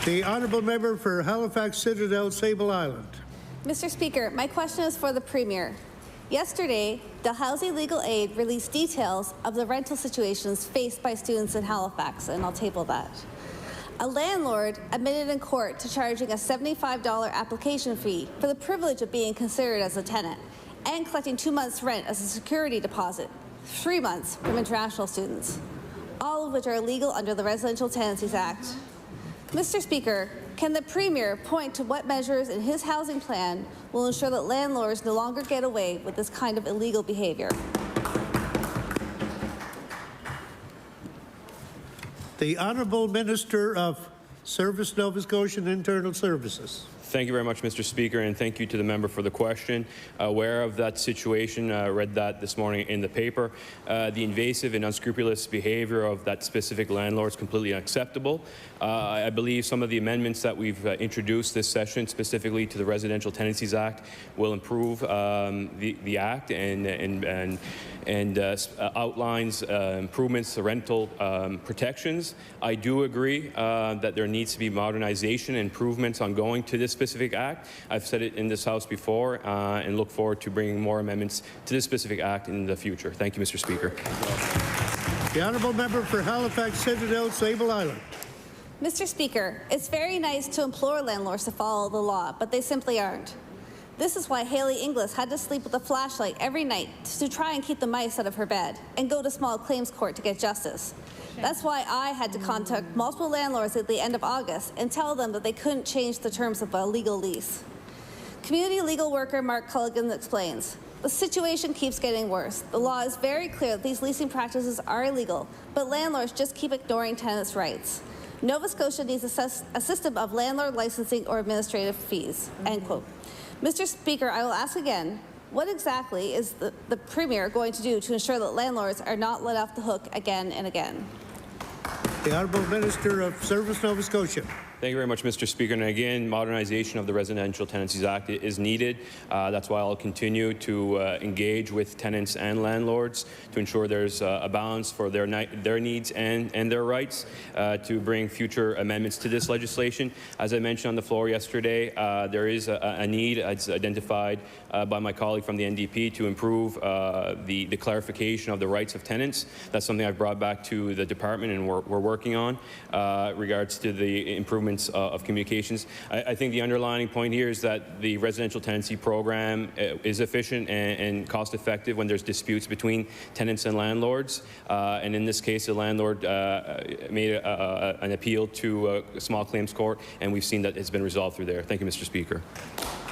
The honourable member for Halifax Citadel, Sable Island. Mr. Speaker, my question is for the Premier. Yesterday, the Housing Legal Aid released details of the rental situations faced by students in Halifax, and I'll table that. A landlord admitted in court to charging a $75 application fee for the privilege of being considered as a tenant and collecting 2 months' rent as a security deposit, 3 months from international students, all of which are illegal under the Residential Tenancies Act. Mr. Speaker, can the Premier point to what measures in his housing plan will ensure that landlords no longer get away with this kind of illegal behaviour? The Honourable Minister of Service, Nova Scotia and Internal Services. Thank you very much, Mr. Speaker, and thank you to the member for the question. Aware of that situation, read that this morning in the paper. The invasive and unscrupulous behavior of that specific landlord is completely unacceptable. I believe some of the amendments that we've introduced this session, specifically to the Residential Tenancies Act, will improve the Act and outlines improvements to rental protections. I do agree that there needs to be modernization and improvements ongoing to this specific Act. I've said it in this House before and look forward to bringing more amendments to this specific Act in the future. Thank you, Mr. Speaker. The honourable member for Halifax Citadel, Sable Island. Mr. Speaker, it's very nice to implore landlords to follow the law, but they simply aren't. This is why Haley Inglis had to sleep with a flashlight every night to try and keep the mice out of her bed and go to small claims court to get justice. That's why I had to contact multiple landlords at the end of August and tell them that they couldn't change the terms of a legal lease. Community legal worker Mark Culligan explains, the situation keeps getting worse. The law is very clear that these leasing practices are illegal, but landlords just keep ignoring tenants' rights. Nova Scotia needs a system of landlord licensing or administrative fees, end quote. Mr. Speaker, I will ask again, what exactly is the Premier going to do to ensure that landlords are not let off the hook again and again? The Honourable Minister of Service, Nova Scotia. Thank you very much, Mr. Speaker. And again, modernization of the Residential Tenancies Act is needed. That's why I'll continue to engage with tenants and landlords to ensure there's a balance for their needs and their rights to bring future amendments to this legislation. As I mentioned on the floor yesterday, there is a need, as identified by my colleague from the NDP, to improve the clarification of the rights of tenants. That's something I've brought back to the department and we're working on regards to the improvement of communications. I think the underlying point here is that the residential tenancy program is efficient and cost effective when there's disputes between tenants and landlords. And in this case, the landlord made an appeal to a small claims court, and we've seen that it's been resolved through there. Thank you, Mr. Speaker.